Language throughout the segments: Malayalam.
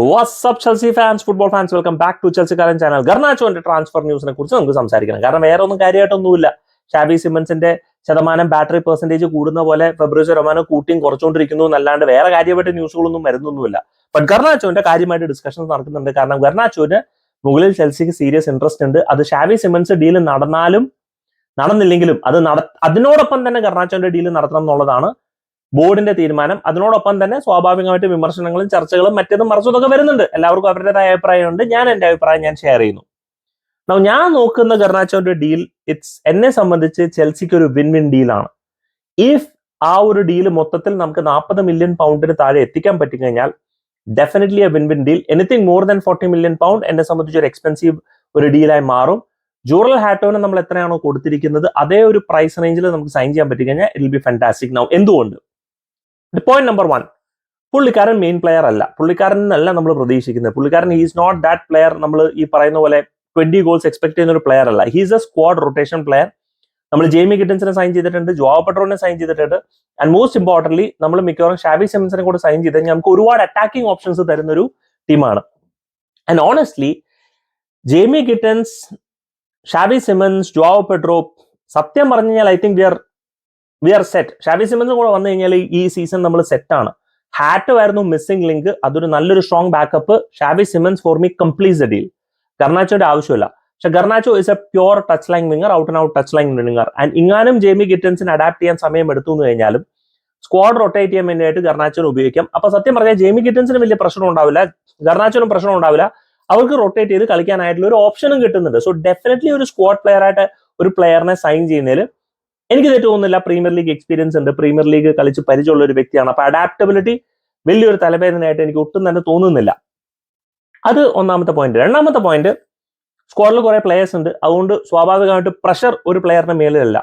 WhatsApp Chelsea fans, football fans, welcome back to ചെൽസിക്കാരൻ ചാനൽ. ഗർനാച്ചോന്റെ ട്രാൻസ്ഫർ ന്യൂസിനെ കുറിച്ച് നമുക്ക് സംസാരിക്കണം. കാരണം വേറെ ഒന്നും കാര്യമായിട്ടൊന്നുമില്ല. ഷാബി സിമൻസിന്റെ ശതമാനം ബാറ്ററി പെർസെന്റേജ് കൂടുന്ന പോലെ ഫെബ്രുവരി റൊമാനോ കൂട്ടിയും കുറച്ചുകൊണ്ടിരിക്കുന്നു എന്നല്ലാണ്ട് വേറെ കാര്യമായിട്ട് ന്യൂസുകളൊന്നും വരുന്നൊന്നുമില്ല. ബട്ട് ഗർനാച്ചോന്റെ കാര്യമായിട്ട് ഡിസ്കഷൻസ് നടക്കുന്നുണ്ട്. കാരണം ഗർനാച്ചോന് മുകളിൽ ചെൽസിക്ക് സീരിയസ് ഇൻട്രസ്റ്റ് ഉണ്ട്. അത് ഷാബി സിമൻസ് ഡീൽ നടന്നാലും നടന്നില്ലെങ്കിലും അതിനോടൊപ്പം തന്നെ ഗർനാച്ചോന്റെ ഡീൽ നടത്തണം എന്നുള്ളതാണ് ബോർഡിന്റെ തീരുമാനം. അതിനോടൊപ്പം തന്നെ സ്വാഭാവികമായിട്ട് വിമർശനങ്ങളും ചർച്ചകളും മറ്റേതും മറിച്ചതൊക്കെ വരുന്നുണ്ട്. എല്ലാവർക്കും അവരുടേതായ അഭിപ്രായമുണ്ട്. ഞാൻ എന്റെ അഭിപ്രായം ഷെയർ ചെയ്യുന്നു. ഞാൻ നോക്കുന്ന ഗർനാച്ചോന്റെ ഡീൽ എന്നെ സംബന്ധിച്ച് ചെൽസിക്ക് ഒരു വിൻ വിൻ ഡീലാണ്. ഇഫ് ആ ഒരു ഡീൽ മൊത്തത്തിൽ നമുക്ക് 40 മില്യൺ പൗണ്ടിന് താഴെ എത്തിക്കാൻ പറ്റിക്കഴിഞ്ഞാൽ definitely A win win deal. Anything more than 40 million pound എന്നെ സംബന്ധിച്ച് ഒരു എക്സ്പെൻസീവ് ഒരു ഡീലായി മാറും. ജൂറൽ ഹാറ്റോന് നമ്മൾ എത്രയാണോ കൊടുത്തിരിക്കുന്നത് അതേ ഒരു പ്രൈസ് റേഞ്ചിൽ നമുക്ക് സൈൻ ചെയ്യാൻ പറ്റിക്കഴിഞ്ഞാൽ it will be fantastic. Now എന്തുകൊണ്ട്? പോയിന്റ് നമ്പർ 1, പുള്ളിക്കാരൻ മെയിൻ പ്ലെയർ അല്ല. പുള്ളിക്കാരനല്ല നമ്മൾ പ്രതീക്ഷിക്കുന്നത്. പുള്ളിക്കാരൻ ഈസ് നോട്ട് ദാറ്റ് പ്ലെയർ. നമ്മൾ ഈ പറയുന്ന പോലെ 20 ഗോൾസ് എക്സ്പെക്ട് ചെയ്യുന്ന ഒരു പ്ലെയർ അല്ല. He's A squad rotation player. നമ്മൾ ജെയ്മി ഗിറ്റൻസിനെ സൈൻ ചെയ്തിട്ടുണ്ട്, ജോവോ പെഡ്രോനെ സൈൻ ചെയ്തിട്ടുണ്ട്. ആൻഡ് മോസ്റ്റ് ഇമ്പോർട്ടന്റ്ലി നമ്മൾ മിക്കവാറും ഷാബി സിമൻസിനെ കൂടെ സൈൻ ചെയ്ത് കഴിഞ്ഞാൽ നമുക്ക് ഒരുപാട് അറ്റാക്കിംഗ് ഓപ്ഷൻസ് തരുന്ന ഒരു ടീമാണ്. ആൻഡ് ഓണസ്റ്റ്ലി ജെയ്മി ഗിറ്റൻസ്, ഷാബി സിമൻസ്, ജോവോ പെഡ്രോ, സത്യം പറഞ്ഞു കഴിഞ്ഞാൽ I think we are set. ഷാബി സിമൻസും കൂടെ വന്നു കഴിഞ്ഞാൽ ഈ സീസൺ നമ്മൾ സെറ്റാണ്. ഹാറ്റോ ആയിരുന്നു മിസ്സിംഗ് ലിങ്ക്. അതൊരു നല്ലൊരു സ്ട്രോങ് ബാക്കപ്പ്. ഷാബി Simons for me completes the deal. ഗർനാച്ചോയുടെ ആവശ്യമില്ല. പക്ഷെ Garnacho is a pure touch line winger, out and out touch line winger. And ഇങ്ങാനും ജെയ്മി ഗിറ്റൻസിന് അഡാപ്റ്റ് ചെയ്യാൻ സമയം എടുത്തു എന്ന് കഴിഞ്ഞാലും സ്ക്വാഡ് റൊട്ടേറ്റ് ചെയ്യാൻ വേണ്ടിയിട്ട് ഗർനാച്ചോനെ ഉപയോഗിക്കാം. അപ്പൊ സത്യം പറഞ്ഞാൽ ജെയ്മി ഗിറ്റൻസിന് വലിയ പ്രശ്നം ഉണ്ടാവില്ല, ഗർനാച്ചോനും പ്രശ്നം ഉണ്ടാവില്ല. അവർക്ക് റൊട്ടേറ്റ് ചെയ്ത് കളിക്കാനായിട്ടുള്ള ഒരു ഓപ്ഷനും കിട്ടുന്നുണ്ട്. സോ ഡെഫിനറ്റ്ലി ഒരു സ്ക്വാഡ് പ്ലെയർ ആയിട്ട് ഒരു പ്ലെയറിനെ സൈൻ ചെയ്യുന്നതിൽ എനിക്ക് ഇത് തോന്നുന്നില്ല. പ്രീമിയർ ലീഗ് എക്സ്പീരിയൻസ് ഉണ്ട്, പ്രീമിയർ ലീഗ് കളിച്ച് പരിചയമുള്ള ഒരു വ്യക്തിയാണ്. അപ്പൊ അഡാപ്റ്റബിലിറ്റി വലിയൊരു തലവേദനയായിട്ട് എനിക്ക് ഒട്ടും തന്നെ തോന്നുന്നില്ല. അത് ഒന്നാമത്തെ പോയിന്റ്. രണ്ടാമത്തെ പോയിന്റ്, സ്ക്വാഡിൽ കുറെ പ്ലേയേഴ്സ് ഉണ്ട്. അതുകൊണ്ട് സ്വാഭാവികമായിട്ട് പ്രഷർ ഒരു പ്ലെയറിന്റെ മേലിലല്ല.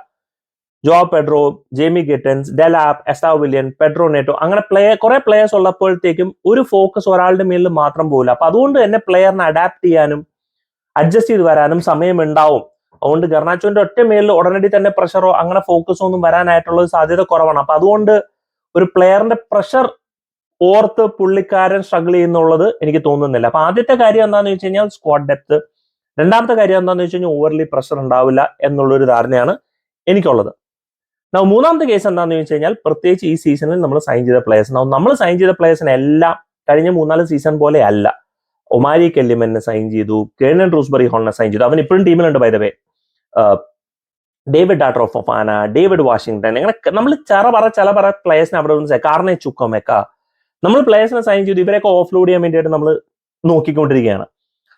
Joao Pedro, Jamie Gittens, Delap, Estevao Willian, Pedro Neto, അങ്ങനെ കുറെ പ്ലേയേഴ്സ് ഉള്ളപ്പോഴത്തേക്കും ഒരു ഫോക്കസ് ഒരാളുടെ മേലിൽ മാത്രം പോകില്ല. അപ്പൊ അതുകൊണ്ട് തന്നെ പ്ലെയറിനെ അഡാപ്റ്റ് ചെയ്യാനും അഡ്ജസ്റ്റ് ചെയ്ത് വരാനും സമയം ഉണ്ടാവും. അതുകൊണ്ട് ഗർനാച്ചോന്റെ ഒറ്റ മേലിൽ ഉടനടി തന്നെ പ്രഷറോ അങ്ങനെ ഫോക്കസോ ഒന്നും വരാനായിട്ടുള്ള സാധ്യത കുറവാണ്. അപ്പൊ അതുകൊണ്ട് ഒരു പ്ലെയറിന്റെ പ്രഷർ ഓർത്ത് പുള്ളിക്കാരൻ സ്ട്രഗിൾ ചെയ്യുന്നുള്ളത് എനിക്ക് തോന്നുന്നില്ല. അപ്പൊ ആദ്യത്തെ കാര്യം എന്താണെന്ന് വെച്ച് കഴിഞ്ഞാൽ സ്ക്വാഡ് ഡെപ്ത്. രണ്ടാമത്തെ കാര്യം എന്താണെന്ന് വെച്ച് കഴിഞ്ഞാൽ ഓവർലി പ്രഷർ ഉണ്ടാവില്ല എന്നുള്ളൊരു ധാരണയാണ് എനിക്കുള്ളത്. മൂന്നാമത്തെ കേസ് എന്താണെന്ന് വെച്ച് കഴിഞ്ഞാൽ പ്രത്യേകിച്ച് ഈ സീസണിൽ നമ്മൾ സൈൻ ചെയ്ത പ്ലേയേഴ്സ്, നമ്മൾ സൈൻ ചെയ്ത പ്ലേയേഴ്സിനെല്ലാം കഴിഞ്ഞ 3-4 സീസൺ പോലെ അല്ല. ഒമാരി കെല്ലിമനെ സൈൻ ചെയ്തു, കേണൻ റൂസ്ബറി ഹോളിനെ സൈൻ ചെയ്തു. അവൻ ഇപ്പോഴും ടീമിലുണ്ട് by the way. David Datro Fofana, David Washington, അങ്ങനെ നമ്മൾ ചില പ്ലേയേഴ്സിനെ അവിടെ കാർണെ ചുക്കോമെക്ക നമ്മൾ പ്ലേയേഴ്സിനെ സൈൻ ചെയ്തു. ഇവരെയൊക്കെ ഓഫ് ലോഡ് ചെയ്യാൻ വേണ്ടിയിട്ട് നമ്മൾ നോക്കിക്കൊണ്ടിരിക്കുകയാണ്.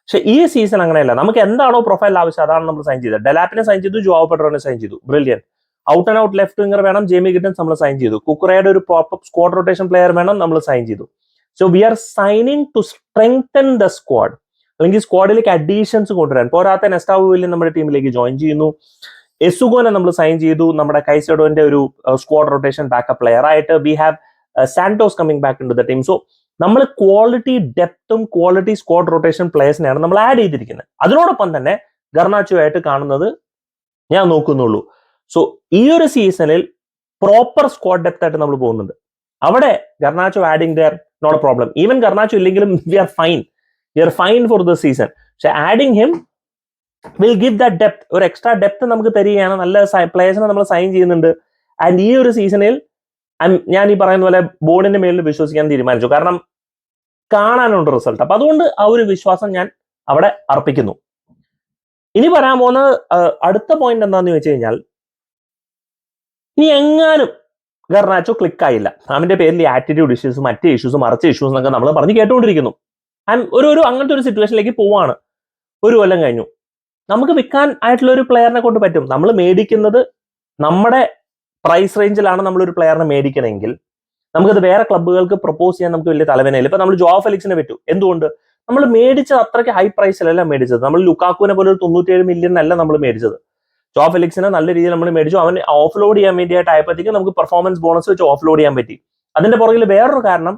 പക്ഷെ ഈ സീസൺ അങ്ങനെയല്ല. നമുക്ക് എന്താണോ പ്രൊഫൈൽ ആവശ്യം അതാണ് നമ്മൾ സൈൻ ചെയ്തത്. ഡെലാപ്പിനെ സൈൻ ചെയ്തു, ജോവോ പെഡ്രോനെ സൈൻ ചെയ്തു, brilliant. Out and out left winger വേണം, ജെയ്മി ഗിറ്റൻസ് നമ്മൾ സൈൻ ചെയ്തു. കുക്കുറയുടെ ഒരു പ്രോപ്പർ സ്ക്വാഡ് റൊട്ടേഷൻ പ്ലെയർ വേണം, നമ്മൾ സൈൻ ചെയ്തു. So we are signing to strengthen the squad, അല്ലെങ്കിൽ സ്ക്വാഡിലേക്ക് അഡീഷൻസ് കൊണ്ടുവരാൻ. പോരാത്ത എസ്താവോ വില്യൻ നമ്മുടെ ടീമിലേക്ക് ജോയിൻ ചെയ്യുന്നു. എസുഗോനെ നമ്മൾ സൈൻ ചെയ്തു, നമ്മുടെ കൈസഡോന്റെ ഒരു സ്ക്വാഡ് റൊട്ടേഷൻ ബാക്കപ്പ് പ്ലെയർ ആയിട്ട്. We have Santos coming back in to the team. So നമ്മൾ ക്വാളിറ്റി ഡെപ്തും ക്വാളിറ്റി സ്ക്വാഡ് റൊട്ടേഷൻ പ്ലേയേഴ്സിനെയാണ് നമ്മൾ ആഡ് ചെയ്തിരിക്കുന്നത്. അതിനോടൊപ്പം തന്നെ ഗർനാച്ചോ ആയിട്ട് കാണുന്നത് ഞാൻ നോക്കുന്നുള്ളൂ. സോ ഈ ഒരു സീസണിൽ പ്രോപ്പർ സ്ക്വാഡ് ഡെപ്ത് ആയിട്ട് നമ്മൾ പോകുന്നുണ്ട്. അവിടെ Garnacho adding there not a problem. Even Garnacho ഇല്ലെങ്കിലും we are fine for the season. പക്ഷെ adding him will give that depth, ഒരു എക്സ്ട്രാ ഡെപ്ത് നമുക്ക് തരികയാണ്. നല്ല പ്ലേയേഴ്സിനെ നമ്മൾ സൈൻ ചെയ്യുന്നുണ്ട്. ആൻഡ് ഈ ഒരു സീസണിൽ ഞാൻ ഈ പറയുന്ന പോലെ ബോർഡിന്റെ മേലിൽ വിശ്വസിക്കാൻ തീരുമാനിച്ചു. കാരണം കാണാനുണ്ട് റിസൾട്ട്. അപ്പൊ അതുകൊണ്ട് ആ ഒരു വിശ്വാസം ഞാൻ അവിടെ അർപ്പിക്കുന്നു. ഇനി പറയാൻ പോകുന്ന അടുത്ത പോയിന്റ് എന്താന്ന് വെച്ച് കഴിഞ്ഞാൽ, ഇനി എങ്ങാനും ഗർനാച്ചോ ക്ലിക്ക് ആയില്ല, അവന്റെ പേരിൽ ആറ്റിറ്റ്യൂഡ് ഇഷ്യൂസ്, മറ്റേ ഇഷ്യൂസ്, മറിച്ച ഇഷ്യൂസ് എന്നൊക്കെ നമ്മൾ പറഞ്ഞ് കേട്ടുകൊണ്ടിരിക്കുന്നു. ആൻഡ് ഒരു അങ്ങനത്തെ ഒരു സിറ്റുവേഷനിലേക്ക് പോവാണ്. ഒരു കൊല്ലം കഴിഞ്ഞു. നമുക്ക് വിൽക്കാൻ ആയിട്ടുള്ള ഒരു പ്ലെയറിനെ കൊണ്ട് പറ്റും. നമ്മൾ മേടിക്കുന്നത് നമ്മുടെ പ്രൈസ് റേഞ്ചിലാണ് നമ്മൾ ഒരു പ്ലെയറിനെ മേടിക്കണമെങ്കിൽ നമുക്കത് വേറെ ക്ലബ്ബുകൾക്ക് പ്രപ്പോസ് ചെയ്യാൻ നമുക്ക് വലിയ തലവേനയില്ല. ഇപ്പൊ നമ്മൾ ജോവോ ഫെലിക്സിനെ പറ്റൂ. എന്തുകൊണ്ട്? നമ്മൾ മേടിച്ചത് അത്രയ്ക്ക് ഹൈ പ്രൈസിലല്ല മേടിച്ചത്. നമ്മൾ ലുക്കാക്കുവിനെ പോലെ ഒരു 97 മില്യൺ അല്ല നമ്മൾ മേടിച്ചത്. ജോവോ ഫെലിക്സിനെ നല്ല രീതിയിൽ നമ്മൾ മേടിച്ചു. അവൻ ഓഫ് ലോഡ് ചെയ്യാൻ വേണ്ടിയിട്ട് ആയപ്പോഴത്തേക്കും നമുക്ക് performance bonus which of load ചെയ്യാൻ പറ്റി. അതിന്റെ പുറകിൽ വേറൊരു കാരണം,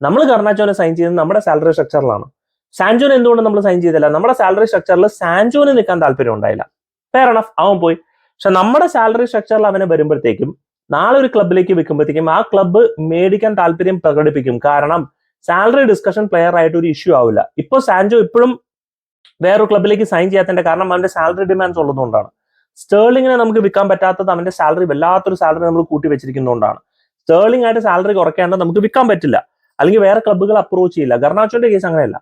നമ്മൾ ഗർനാച്ചോനെ സൈൻ ചെയ്തത് നമ്മുടെ സാലറി സ്ട്രക്ചറിലാണ്. സാൻജോനെ എന്തുകൊണ്ട് നമ്മൾ സൈൻ ചെയ്തില്ല? നമ്മുടെ സാലറി സ്ട്രക്ചറിൽ സാൻജോന് നിൽക്കാൻ താല്പര്യം ഉണ്ടായില്ല. ഫെയർ എനഫ്, അവൻ പോയി. പക്ഷെ നമ്മുടെ സാലറി സ്ട്രക്ചറിൽ അവനെ വരുമ്പോഴത്തേക്കും നാളെ ഒരു ക്ലബിലേക്ക് വെക്കുമ്പോഴത്തേക്കും ആ ക്ലബ്ബ് മേടിക്കാൻ താല്പര്യം പ്രകടിപ്പിക്കും. കാരണം സാലറി ഡിസ്കഷൻ പ്ലെയർ ആയിട്ട് ഒരു ഇഷ്യൂ ആവില്ല. ഇപ്പോൾ സാൻജോ ഇപ്പോഴും വേറൊരു ക്ലബിലേക്ക് സൈൻ ചെയ്യാത്തതിന്റെ കാരണം അവന്റെ സാലറി ഡിമാൻഡ്സ് ഉള്ളതുകൊണ്ടാണ്. സ്റ്റേർലിങ്ങിനെ നമുക്ക് വിൽക്കാൻ പറ്റാത്തത് അവന്റെ സാലറി വല്ലാത്തൊരു സാലറി നമ്മൾ കൂട്ടി വെച്ചിരിക്കുന്നതുകൊണ്ടാണ്. സ്റ്റേർലിംഗ് ആയിട്ട് സാലറി കുറയ്ക്കാണ്ട് നമുക്ക് വിൽക്കാൻ പറ്റില്ല, അല്ലെങ്കിൽ വേറെ ക്ലബ്ബുകൾ അപ്രോച്ച് ചെയ്യില്ല. ഗർണാച്ചോന്റെ കേസ് അങ്ങനെയല്ല.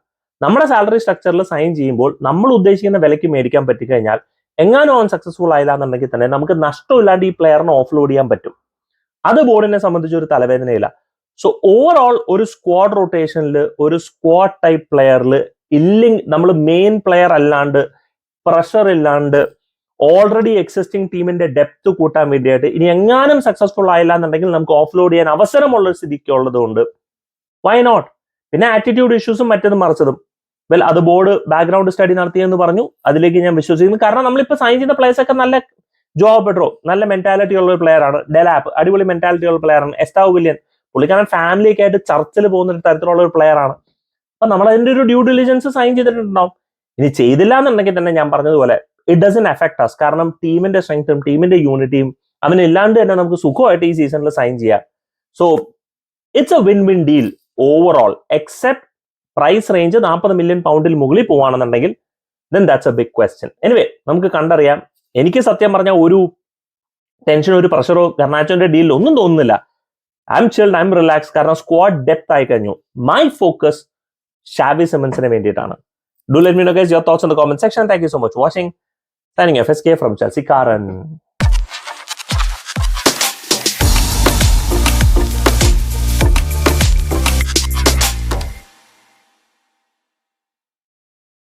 നമ്മുടെ സാലറി സ്ട്രക്ചറിൽ സൈൻ ചെയ്യുമ്പോൾ നമ്മൾ ഉദ്ദേശിക്കുന്ന വിലയ്ക്ക് മേടിക്കാൻ പറ്റിക്കഴിഞ്ഞാൽ എങ്ങാനും അവൻ സക്സസ്ഫുൾ ആയില്ല എന്നുണ്ടെങ്കിൽ തന്നെ നമുക്ക് നഷ്ടമില്ലാണ്ട് ഈ പ്ലെയറിനെ ഓഫ്ലോഡ് ചെയ്യാൻ പറ്റും. അത് ബോർഡിനെ സംബന്ധിച്ച് ഒരു തലവേദനയില്ല. സോ ഓവറോൾ ഒരു സ്ക്വാഡ് റൊട്ടേഷനിൽ ഒരു സ്ക്വാഡ് ടൈപ്പ് പ്ലെയറിൽ ഇല്ലെങ്കിൽ നമ്മൾ മെയിൻ പ്ലെയർ അല്ലാണ്ട് പ്രഷർ ഇല്ലാണ്ട് ഓൾറെഡി എക്സിസ്റ്റിംഗ് ടീമിന്റെ ഡെപ്ത് കൂട്ടാൻ വേണ്ടിയിട്ട് ഇനി എങ്ങാനും സക്സസ്ഫുൾ ആയില്ല എന്നുണ്ടെങ്കിൽ നമുക്ക് ഓഫ്ലോഡ് ചെയ്യാൻ അവസരമുള്ള സ്ഥിതിക്ക് ഉള്ളത് കൊണ്ട് വൈ നോട്ട്. പിന്നെ ആറ്റിറ്റ്യൂഡ് ഇഷ്യൂസും മറ്റതും മറിച്ചതും വെൽ അത് ബോർഡ് ബാക്ക്ഗ്രൗണ്ട് സ്റ്റഡി നടത്തിയെന്ന് പറഞ്ഞു, അതിലേക്ക് ഞാൻ വിശ്വസിക്കുന്നു. കാരണം നമ്മളിപ്പോൾ സൈൻ ചെയ്യുന്ന പ്ലേയേഴ്സ് ഒക്കെ നല്ല ജോബ് പെഡ്രോ നല്ല മെന്റാലിറ്റി ഉള്ള ഒരു പ്ലെയർ ആണ്. ഡെലാപ്പ് അടിപൊളി മെന്റാലിറ്റി ഉള്ള പ്ലെയർ ആണ്. എസ്താവ് വില്യൻ പുള്ളിക്കാരൻ ഫാമിലിയൊക്കെ ആയിട്ട് ചർച്ചിൽ പോകുന്ന ഒരു തരത്തിലുള്ള ഒരു പ്ലെയർ ആണ്. അപ്പൊ നമ്മൾ അതിന്റെ ഒരു ഡ്യൂ ഡിലിജൻസ് സൈൻ ചെയ്തിട്ടുണ്ടാവും. ഇനി ചെയ്തില്ല എന്നുണ്ടെങ്കിൽ തന്നെ ഞാൻ പറഞ്ഞതുപോലെ ഇറ്റ് ഡസൻ എഫക്ട് അസ്. കാരണം ടീമിന്റെ സ്ട്രെങ്ത്തും ടീമിന്റെ യൂണിറ്റിയും അവനില്ലാണ്ട് തന്നെ നമുക്ക് സുഖമായിട്ട് ഈ സീസണിൽ സൈൻ ചെയ്യാം. So it's a win win deal overall, except price range 40 million പൗണ്ടിൽ മുകളിൽ പോവാണെന്നുണ്ടെങ്കിൽ then that's a big question. Anyway നമുക്ക് കണ്ടറിയാം. എനിക്ക് സത്യം പറഞ്ഞാൽ ഒരു ടെൻഷനോ ഒരു പ്രഷറോ ഗർണാച്ചോന്റെ ഡീലിൽ ഒന്നും തോന്നുന്നില്ല. I M chilled, I M relax. കാരണം സ്ക്വാഡ് ഡെപ്ത് ആയി കഴിഞ്ഞു. മൈ ഫോക്കസ് ഷാവി സിമൻസിന് വേണ്ടിയിട്ടാണ്. Do let me know guys your thoughts in the comment section. Thank you so much for watching. Signing off, SK from Chelsea Karan.